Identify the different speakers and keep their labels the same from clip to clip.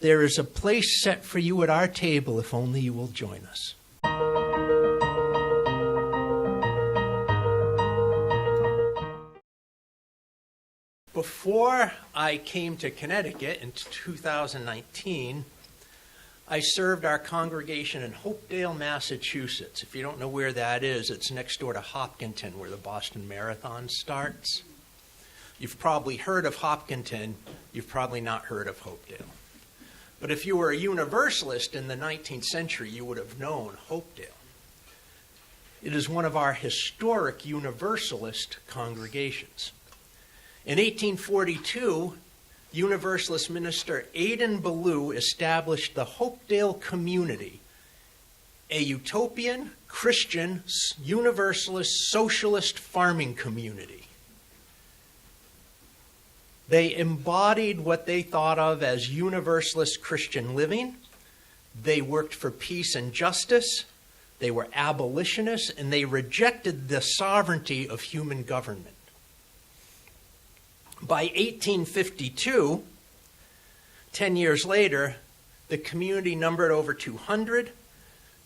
Speaker 1: There is a place set for you at our table if only you will join us. Before I came to Connecticut in 2019, I served our congregation in Hopedale, Massachusetts. If you don't know where that is, it's next door to Hopkinton, where the Boston Marathon starts. You've probably heard of Hopkinton. You've probably not heard of Hopedale. But if you were a Universalist in the 19th century, you would have known Hopedale. It is one of our historic Universalist congregations. In 1842, Universalist minister Aidan Ballou established the Hopedale Community, a utopian, Christian, Universalist, socialist farming community. They embodied what they thought of as Universalist Christian living. They worked for peace and justice. They were abolitionists, and they rejected the sovereignty of human government. By 1852, 10 years later, the community numbered over 200.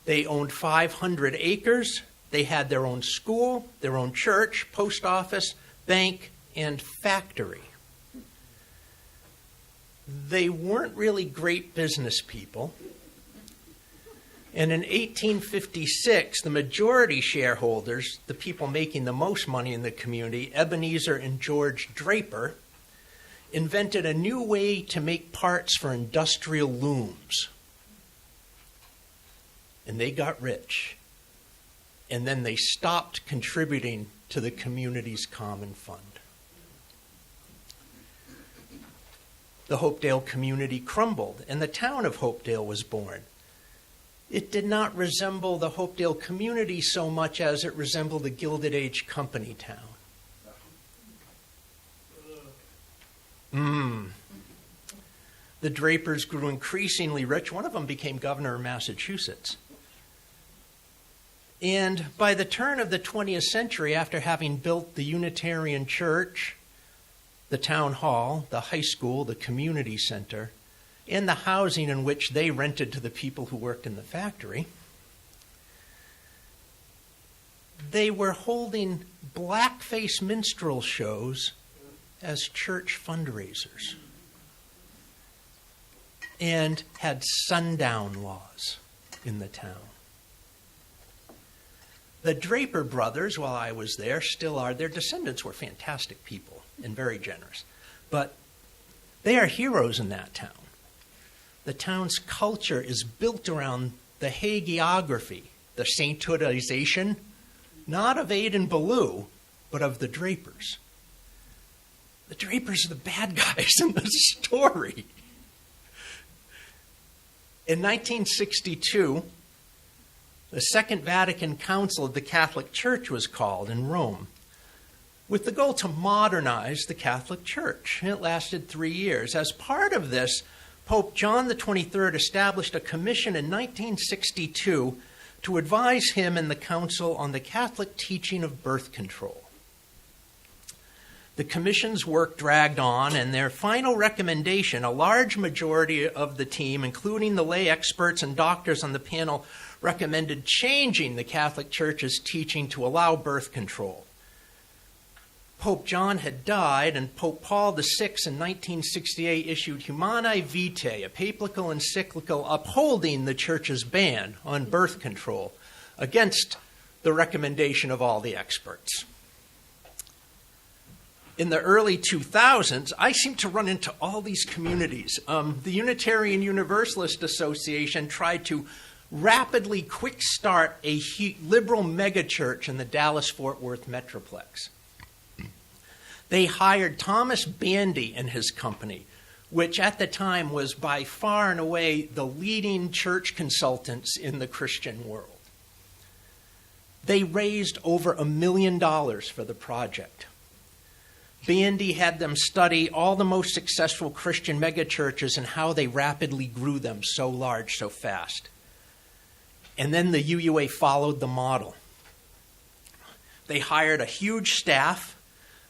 Speaker 1: They owned 500 acres. They had their own school, their own church, post office, bank, and factory. They weren't really great business people. And in 1856, the majority shareholders, the people making the most money in the community, Ebenezer and George Draper, invented a new way to make parts for industrial looms. And they got rich. And then they stopped contributing to the community's common fund. The Hopedale community crumbled, and the town of Hopedale was born. It did not resemble the Hopedale community so much as it resembled the Gilded Age company town. The Drapers grew increasingly rich. One of them became governor of Massachusetts. And by the turn of the 20th century, after having built the Unitarian Church, the town hall, the high school, the community center, and the housing in which they rented to the people who worked in the factory, they were holding blackface minstrel shows as church fundraisers and had sundown laws in the town. The Draper brothers, while I was there, still are. Their descendants were fantastic people and very generous. But they are heroes in that town. The town's culture is built around the hagiography, the sainthoodization, not of Aidan Ballou, but of the Drapers. The Drapers are the bad guys in the story. In 1962, the Second Vatican Council of the Catholic Church was called in Rome with the goal to modernize the Catholic Church. It lasted 3 years. As part of this, Pope John XXIII established a commission in 1962 to advise him and the council on the Catholic teaching of birth control. The commission's work dragged on, and their final recommendation, a large majority of the team, including the lay experts and doctors on the panel, recommended changing the Catholic Church's teaching to allow birth control. Pope John had died, and Pope Paul VI in 1968 issued Humane Vitae, a papal encyclical upholding the Church's ban on birth control against the recommendation of all the experts. In the early 2000s, I seemed to run into all these communities. The Unitarian Universalist Association tried to rapidly quick start a liberal megachurch in the Dallas-Fort Worth Metroplex. They hired Thomas Bandy and his company, which at the time was by far and away the leading church consultants in the Christian world. They raised over $1 million for the project. Bandy had them study all the most successful Christian megachurches and how they rapidly grew them so large, so fast. And then the UUA followed the model. They hired a huge staff.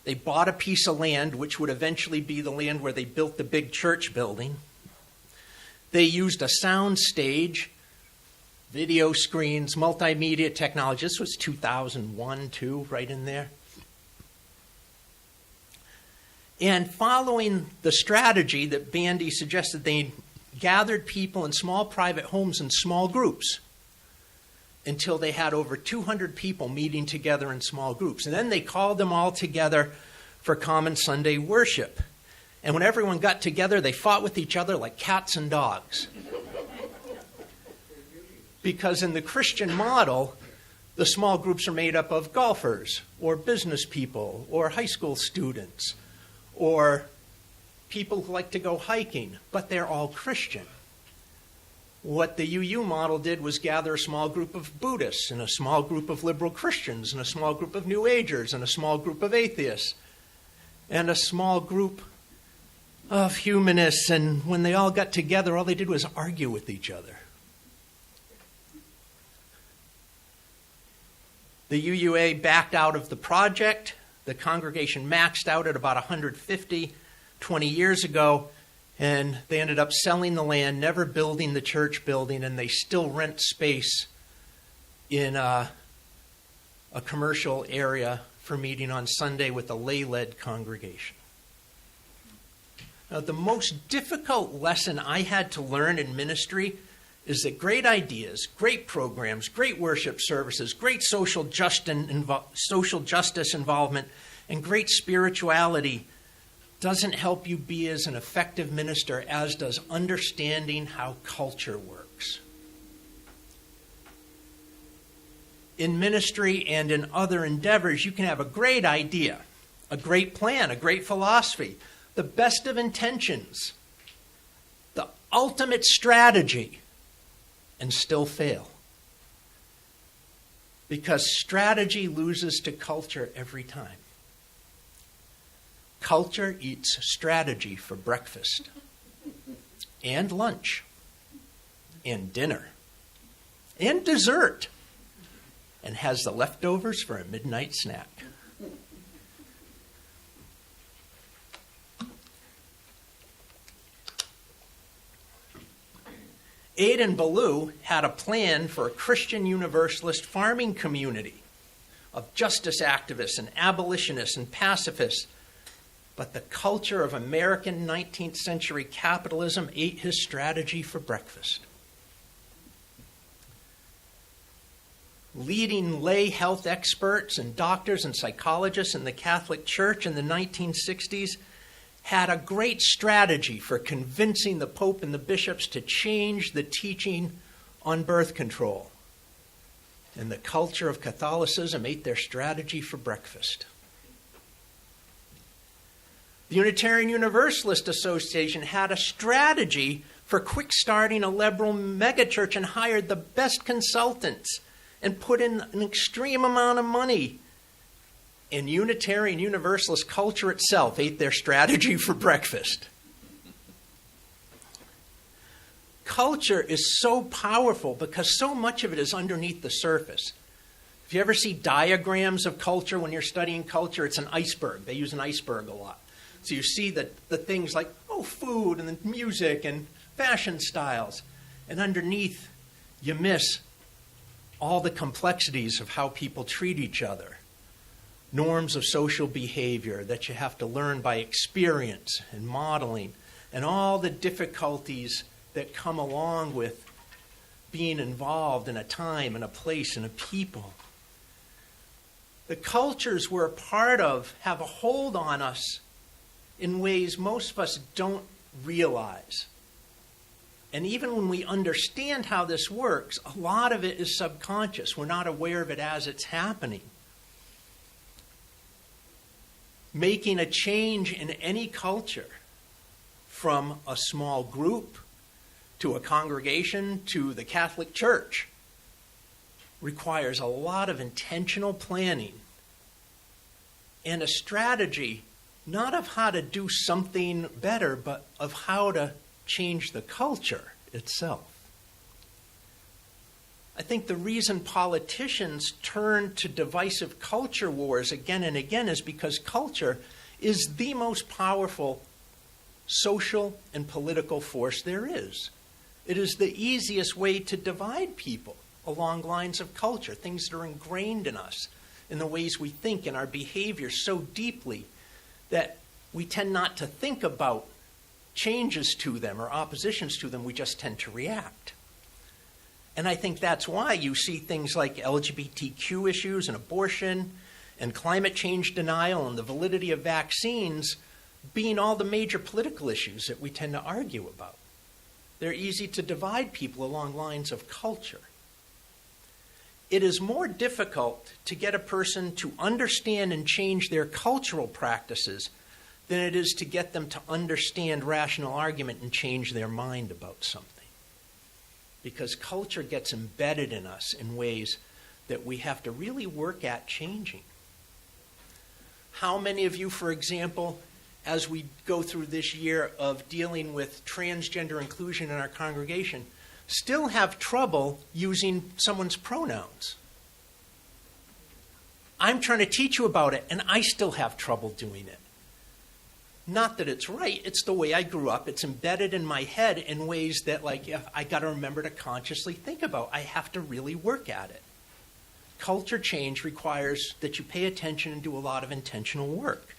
Speaker 1: They bought a piece of land, which would eventually be the land where they built the big church building. They used a sound stage, video screens, multimedia technology. This was 2001, 2, right in there. And following the strategy that Bandy suggested, they gathered people in small private homes in small groups until they had over 200 people meeting together in small groups. And then they called them all together for common Sunday worship. And when everyone got together, they fought with each other like cats and dogs. Because in the Christian model, the small groups are made up of golfers or business people or high school students or people who like to go hiking, but they're all Christian. What the UU model did was gather a small group of Buddhists and a small group of liberal Christians and a small group of New Agers and a small group of atheists and a small group of humanists, and when they all got together, all they did was argue with each other. The UUA backed out of the project. The congregation maxed out at about 150 20 years ago, and they ended up selling the land, never building the church building, and they still rent space in a commercial area for meeting on Sunday with a lay-led congregation. Now, the most difficult lesson I had to learn in ministry is that great ideas, great programs, great worship services, great social justice involvement, and great spirituality doesn't help you be as an effective minister, as does understanding how culture works. In ministry and in other endeavors, you can have a great idea, a great plan, a great philosophy, the best of intentions, the ultimate strategy, and still fail. Because strategy loses to culture every time. Culture eats strategy for breakfast and lunch and dinner and dessert and has the leftovers for a midnight snack. Aidan Ballou had a plan for a Christian Universalist farming community of justice activists and abolitionists and pacifists, but the culture of American 19th century capitalism ate his strategy for breakfast. Leading lay health experts and doctors and psychologists in the Catholic Church in the 1960s had a great strategy for convincing the Pope and the bishops to change the teaching on birth control. And the culture of Catholicism ate their strategy for breakfast. The Unitarian Universalist Association had a strategy for quick-starting a liberal megachurch and hired the best consultants and put in an extreme amount of money. And Unitarian Universalist culture itself ate their strategy for breakfast. Culture is so powerful because so much of it is underneath the surface. If you ever see diagrams of culture when you're studying culture, it's an iceberg. They use an iceberg a lot. So you see the things like, food and then music and fashion styles. And underneath, you miss all the complexities of how people treat each other. Norms of social behavior that you have to learn by experience and modeling, and all the difficulties that come along with being involved in a time and a place and a people. The cultures we're a part of have a hold on us in ways most of us don't realize. And even when we understand how this works, a lot of it is subconscious. We're not aware of it as it's happening. Making a change in any culture, from a small group to a congregation to the Catholic Church, requires a lot of intentional planning and a strategy, not of how to do something better, but of how to change the culture itself. I think the reason politicians turn to divisive culture wars again and again is because culture is the most powerful social and political force there is. It is the easiest way to divide people along lines of culture, things that are ingrained in us, in the ways we think and our behavior so deeply that we tend not to think about changes to them or oppositions to them. We just tend to react. And I think that's why you see things like LGBTQ issues and abortion and climate change denial and the validity of vaccines being all the major political issues that we tend to argue about. They're easy to divide people along lines of culture. It is more difficult to get a person to understand and change their cultural practices than it is to get them to understand rational argument and change their mind about something. Because culture gets embedded in us in ways that we have to really work at changing. How many of you, for example, as we go through this year of dealing with transgender inclusion in our congregation, still have trouble using someone's pronouns? I'm trying to teach you about it, and I still have trouble doing it. Not that it's right, it's the way I grew up. It's embedded in my head in ways that, like, I got to remember to consciously think about. I have to really work at it. Culture change requires that you pay attention and do a lot of intentional work.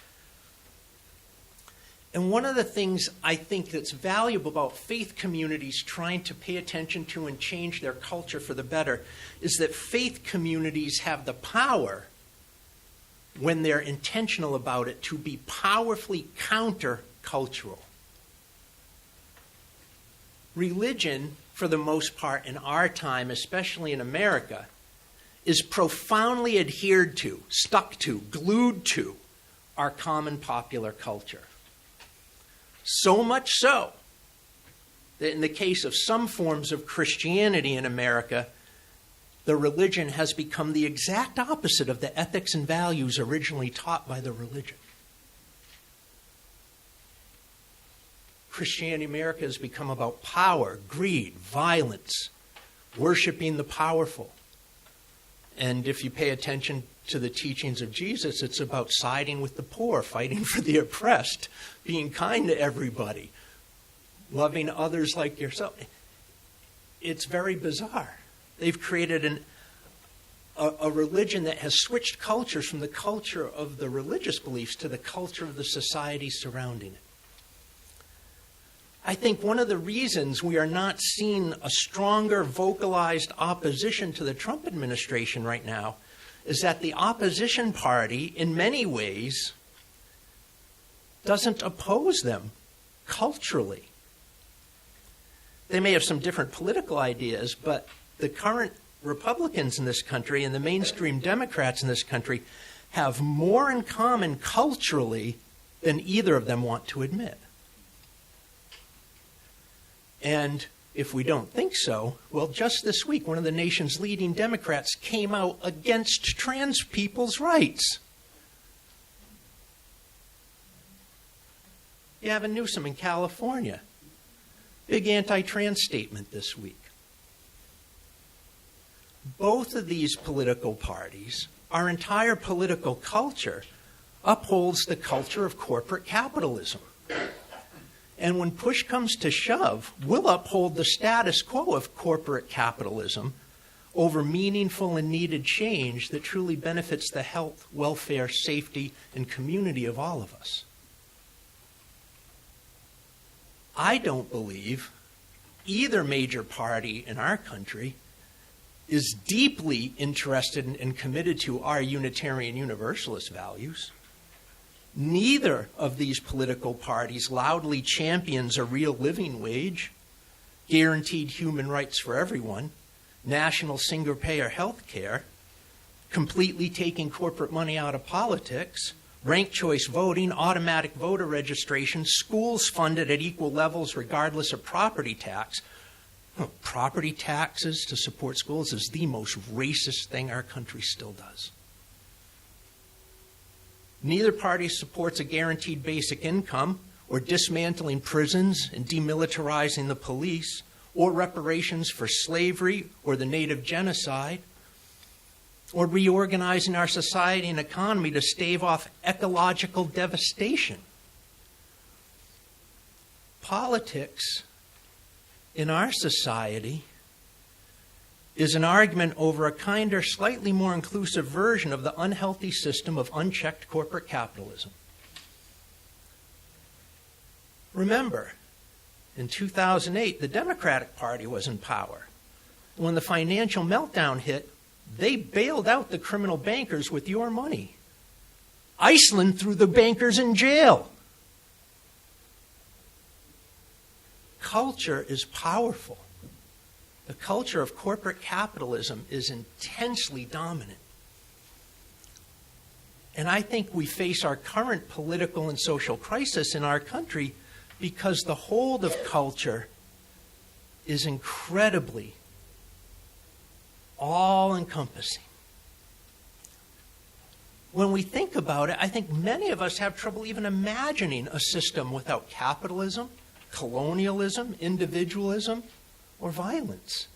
Speaker 1: And one of the things I think that's valuable about faith communities trying to pay attention to and change their culture for the better is that faith communities have the power, when they're intentional about it, to be powerfully counter-cultural. Religion, for the most part in our time, especially in America, is profoundly adhered to, stuck to, glued to our common popular culture. So much so that in the case of some forms of Christianity in America, the religion has become the exact opposite of the ethics and values originally taught by the religion. Christianity in America has become about power, greed, violence, worshiping the powerful. And if you pay attention to the teachings of Jesus, it's about siding with the poor, fighting for the oppressed, being kind to everybody, loving others like yourself. It's very bizarre. They've created a religion that has switched cultures from the culture of the religious beliefs to the culture of the society surrounding it. I think one of the reasons we are not seeing a stronger vocalized opposition to the Trump administration right now is that the opposition party, in many ways, doesn't oppose them culturally. They may have some different political ideas, but the current Republicans in this country and the mainstream Democrats in this country have more in common culturally than either of them want to admit. And if we don't think so, well, just this week, one of the nation's leading Democrats came out against trans people's rights. Gavin Newsom in California, big anti-trans statement this week. Both of these political parties, our entire political culture, upholds the culture of corporate capitalism. And when push comes to shove, we'll uphold the status quo of corporate capitalism over meaningful and needed change that truly benefits the health, welfare, safety, and community of all of us. I don't believe either major party in our country is deeply interested in and committed to our Unitarian Universalist values. Neither of these political parties loudly champions a real living wage, guaranteed human rights for everyone, national single-payer health care, completely taking corporate money out of politics, ranked choice voting, automatic voter registration, schools funded at equal levels regardless of property tax. Property taxes to support schools is the most racist thing our country still does. Neither party supports a guaranteed basic income or dismantling prisons and demilitarizing the police or reparations for slavery or the native genocide or reorganizing our society and economy to stave off ecological devastation. Politics in our society is an argument over a kinder, slightly more inclusive version of the unhealthy system of unchecked corporate capitalism. Remember, in 2008, the Democratic Party was in power. When the financial meltdown hit, they bailed out the criminal bankers with your money. Iceland threw the bankers in jail. Culture is powerful. The culture of corporate capitalism is intensely dominant. And I think we face our current political and social crisis in our country because the hold of culture is incredibly all-encompassing. When we think about it, I think many of us have trouble even imagining a system without capitalism, colonialism, individualism, or violence,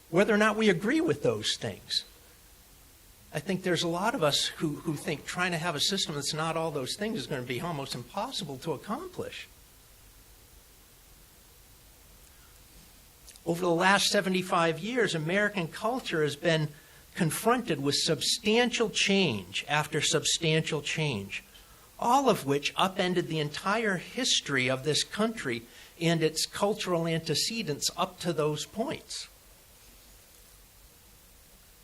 Speaker 1: whether or not we agree with those things. I think there's a lot of us who think trying to have a system that's not all those things is going to be almost impossible to accomplish. Over the last 75 years, American culture has been confronted with substantial change after substantial change, all of which upended the entire history of this country and its cultural antecedents up to those points.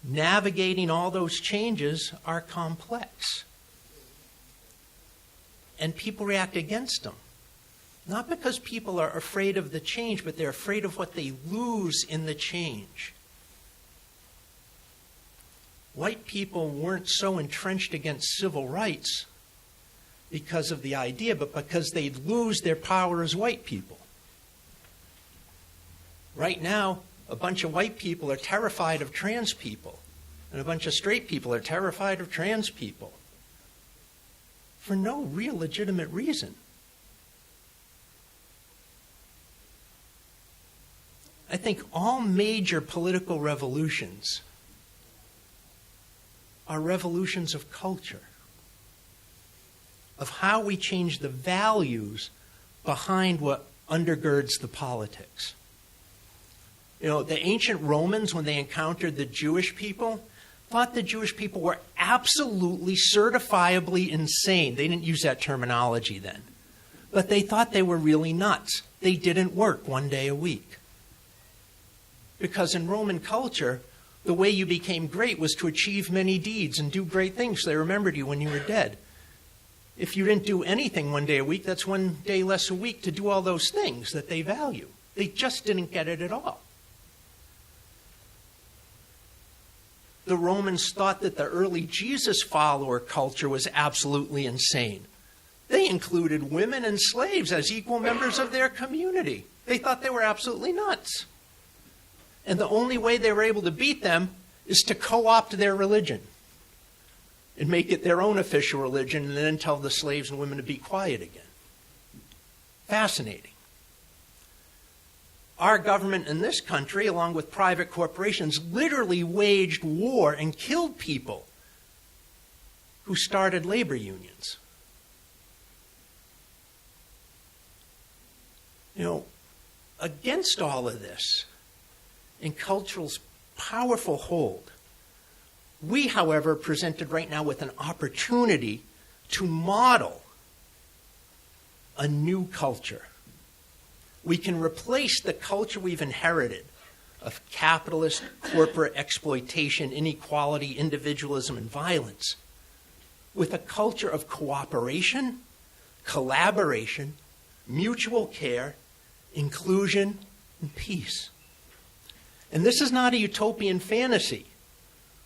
Speaker 1: Navigating all those changes are complex. And people react against them. Not because people are afraid of the change, but they're afraid of what they lose in the change. White people weren't so entrenched against civil rights because of the idea, but because they'd lose their power as white people. Right now, a bunch of white people are terrified of trans people, and a bunch of straight people are terrified of trans people for no real legitimate reason. I think all major political revolutions are revolutions of culture, of how we change the values behind what undergirds the politics. You know, the ancient Romans, when they encountered the Jewish people, thought the Jewish people were absolutely certifiably insane. They didn't use that terminology then. But they thought they were really nuts. They didn't work one day a week. Because in Roman culture, the way you became great was to achieve many deeds and do great things so they remembered you when you were dead. If you didn't do anything one day a week, that's one day less a week to do all those things that they value. They just didn't get it at all. The Romans thought that the early Jesus follower culture was absolutely insane. They included women and slaves as equal members of their community. They thought they were absolutely nuts. And the only way they were able to beat them is to co-opt their religion and make it their own official religion and then tell the slaves and women to be quiet again. Fascinating. Our government in this country, along with private corporations, literally waged war and killed people who started labor unions. You know, against all of this, in culture's powerful hold, we, however, are presented right now with an opportunity to model a new culture. We can replace the culture we've inherited of capitalist, corporate exploitation, inequality, individualism, and violence with a culture of cooperation, collaboration, mutual care, inclusion, and peace. And this is not a utopian fantasy.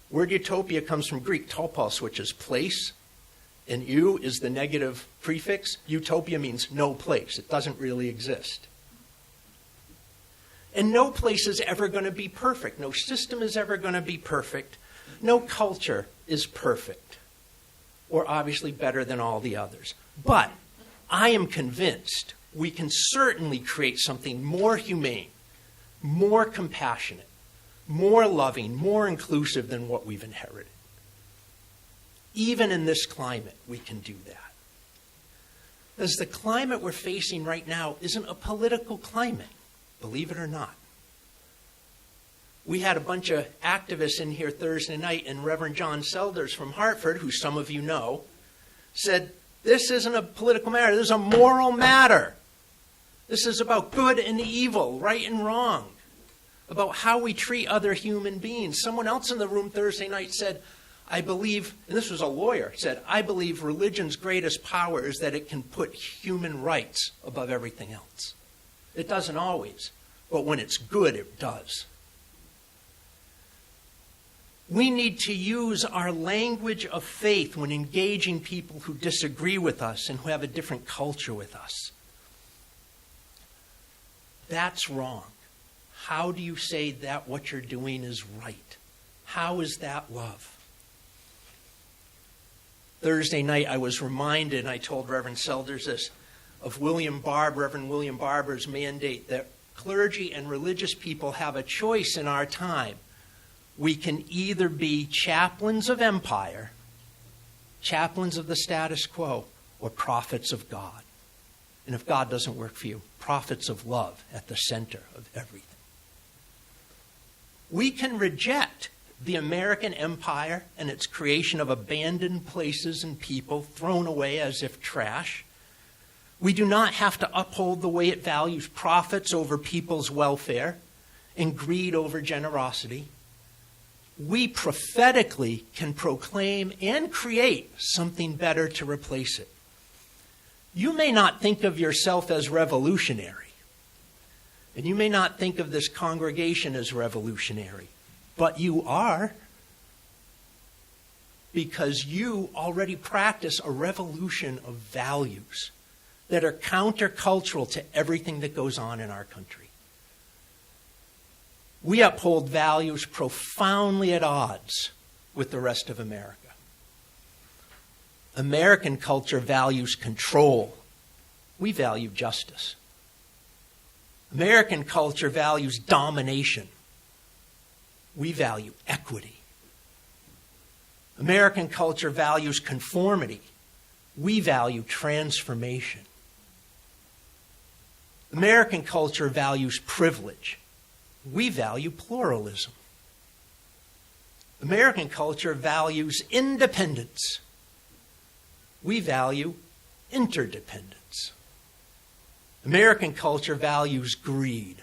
Speaker 1: Word utopia comes from Greek topos, which is place, and eu is the negative prefix. Utopia means no place. It doesn't really exist. And no place is ever going to be perfect. No system is ever going to be perfect. No culture is perfect, or obviously better than all the others. But I am convinced we can certainly create something more humane, more compassionate, more loving, more inclusive than what we've inherited. Even in this climate, we can do that. Because the climate we're facing right now isn't a political climate, believe it or not. We had a bunch of activists in here Thursday night, and Reverend John Selders from Hartford, who some of you know, said, this isn't a political matter, this is a moral matter. This is about good and evil, right and wrong, about how we treat other human beings. Someone else in the room Thursday night said, I believe, and this was a lawyer, said, I believe religion's greatest power is that it can put human rights above everything else. It doesn't always, but when it's good, it does. We need to use our language of faith when engaging people who disagree with us and who have a different culture with us. That's wrong. How do you say that what you're doing is right? How is that love? Thursday night I was reminded, and I told Reverend Selders this, of Reverend William Barber's mandate that clergy and religious people have a choice in our time. We can either be chaplains of empire, chaplains of the status quo, or prophets of God. And if God doesn't work for you, prophets of love at the center of everything. We can reject the American empire and its creation of abandoned places and people thrown away as if trash. We do not have to uphold the way it values profits over people's welfare and greed over generosity. We prophetically can proclaim and create something better to replace it. You may not think of yourself as revolutionary, and you may not think of this congregation as revolutionary, but you are, because you already practice a revolution of values that are countercultural to everything that goes on in our country. We uphold values profoundly at odds with the rest of America. American culture values control. We value justice. American culture values domination. We value equity. American culture values conformity. We value transformation. American culture values privilege. We value pluralism. American culture values independence. We value interdependence. American culture values greed.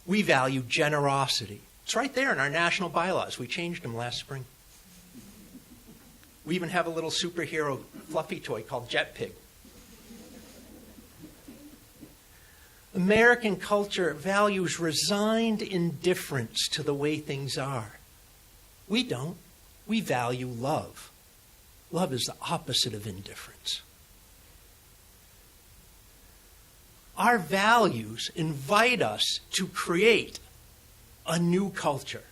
Speaker 1: We value generosity. It's right there in our national bylaws. We changed them last spring. We even have a little superhero fluffy toy called Jet Pig. American culture values resigned indifference to the way things are. We don't. We value love. Love is the opposite of indifference. Our values invite us to create a new culture.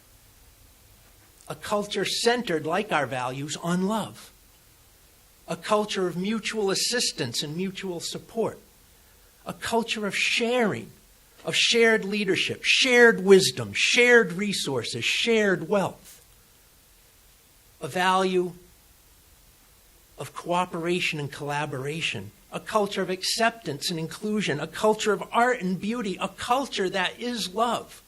Speaker 1: A culture centered, like our values, on love. A culture of mutual assistance and mutual support. A culture of sharing, of shared leadership, shared wisdom, shared resources, shared wealth. A value of cooperation and collaboration. A culture of acceptance and inclusion. A culture of art and beauty. A culture that is love.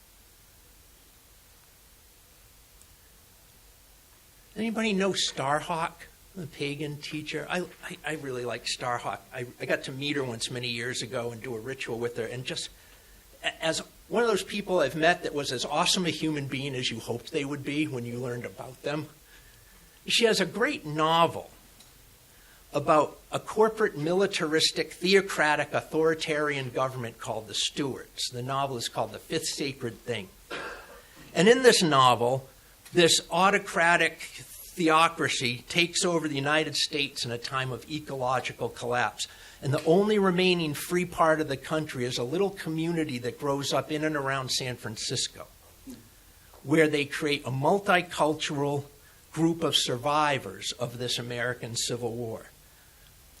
Speaker 1: Anybody know Starhawk, the pagan teacher? I really like Starhawk. I got to meet her once many years ago and do a ritual with her. And just as one of those people I've met that was as awesome a human being as you hoped they would be when you learned about them. She has a great novel about a corporate, militaristic, theocratic, authoritarian government called the Stuarts. The novel is called The Fifth Sacred Thing. And in this novel, this autocratic theocracy takes over the United States in a time of ecological collapse. And the only remaining free part of the country is a little community that grows up in and around San Francisco, where they create a multicultural group of survivors of this American Civil War.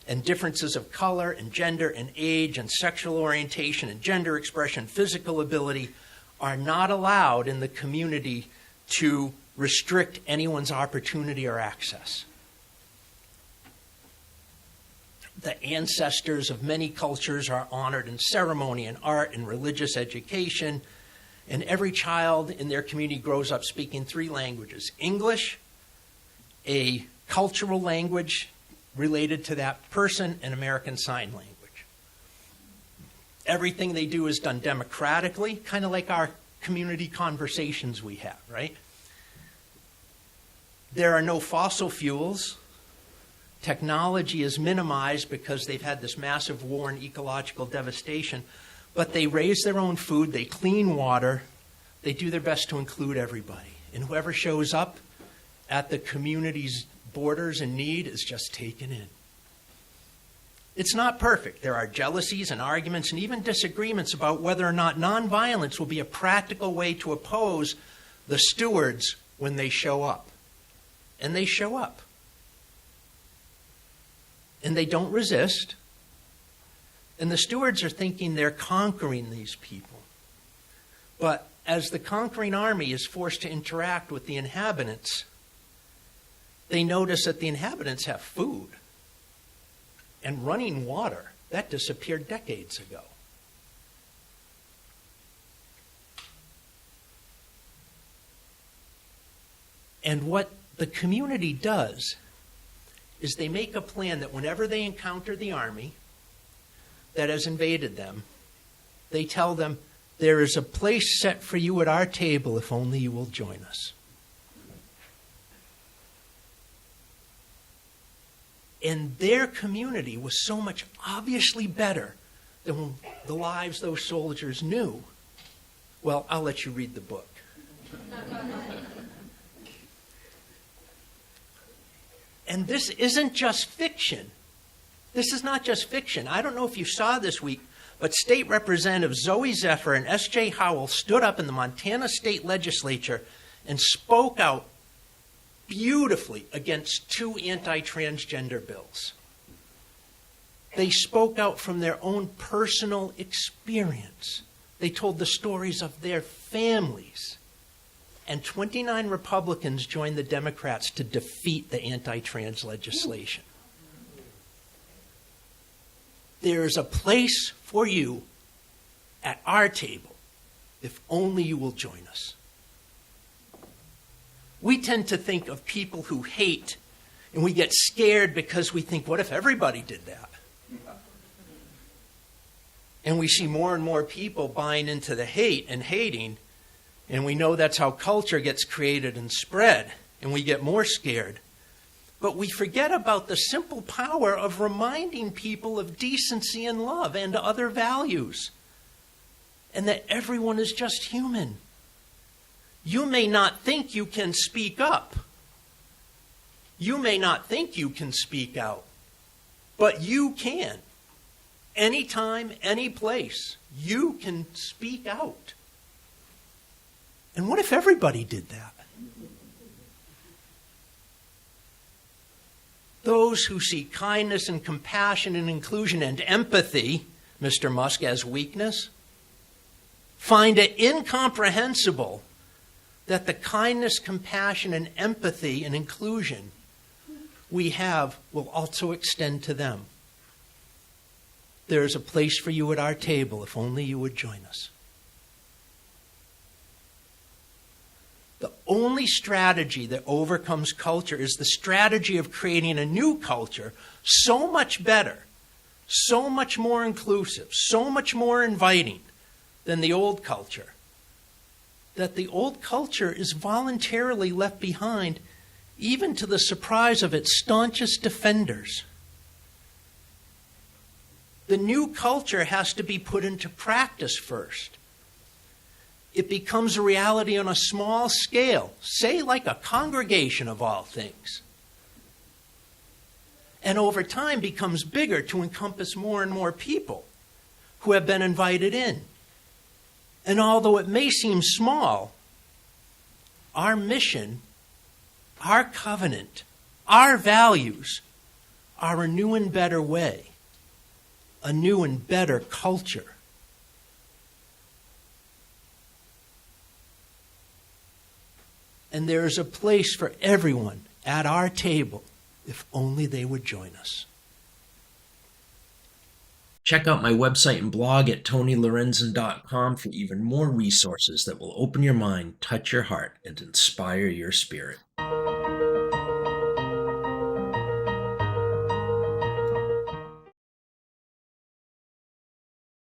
Speaker 1: And differences of color and gender and age and sexual orientation and gender expression, physical ability are not allowed in the community to restrict anyone's opportunity or access. The ancestors of many cultures are honored in ceremony and art and religious education And every child in their community grows up speaking 3 languages: English, a cultural language related to that person, and American Sign Language. Everything they do is done democratically, kind of like our community conversations we have, right? There are no fossil fuels. Technology is minimized because they've had this massive war and ecological devastation. But they raise their own food, they clean water, they do their best to include everybody. And whoever shows up at the community's borders in need is just taken in. It's not perfect. There are jealousies and arguments and even disagreements about whether or not nonviolence will be a practical way to oppose the stewards when they show up. And they show up. And they don't resist. And the stewards are thinking they're conquering these people. But as the conquering army is forced to interact with the inhabitants, they notice that the inhabitants have food and running water. That disappeared decades ago. And what the community does is they make a plan that whenever they encounter the army that has invaded them, they tell them, "There is a place set for you at our table if only you will join us." And their community was so much obviously better than the lives those soldiers knew. Well, I'll let you read the book. And this isn't just fiction. This is not just fiction. I don't know if you saw this week, but State Representative Zoe Zephyr and S.J. Howell stood up in the Montana State Legislature and spoke out beautifully against 2 anti-transgender bills. They spoke out from their own personal experience. They told the stories of their families. And 29 Republicans joined the Democrats to defeat the anti-trans legislation. There's a place for you at our table if only you will join us. We tend to think of people who hate, and we get scared because we think, what if everybody did that? And we see more and more people buying into the hate and hating, and we know that's how culture gets created and spread, and we get more scared. But we forget about the simple power of reminding people of decency and love and other values, and that everyone is just human. You may not think you can speak up. You may not think you can speak out, but you can. Anytime, any place, you can speak out. And what if everybody did that? Those who see kindness and compassion and inclusion and empathy, Mr. Musk, as weakness, find it incomprehensible that the kindness, compassion, and empathy and inclusion we have will also extend to them. There is a place for you at our table if only you would join us. The only strategy that overcomes culture is the strategy of creating a new culture so much better, so much more inclusive, so much more inviting than the old culture, that the old culture is voluntarily left behind, even to the surprise of its staunchest defenders. The new culture has to be put into practice first. It becomes a reality on a small scale, say like a congregation of all things. And over time becomes bigger to encompass more and more people who have been invited in. And although it may seem small, our mission, our covenant, our values are a new and better way, a new and better culture. And there is a place for everyone at our table if only they would join us.
Speaker 2: Check out my website and blog at tonylorenzen.com for even more resources that will open your mind, touch your heart, and inspire your spirit.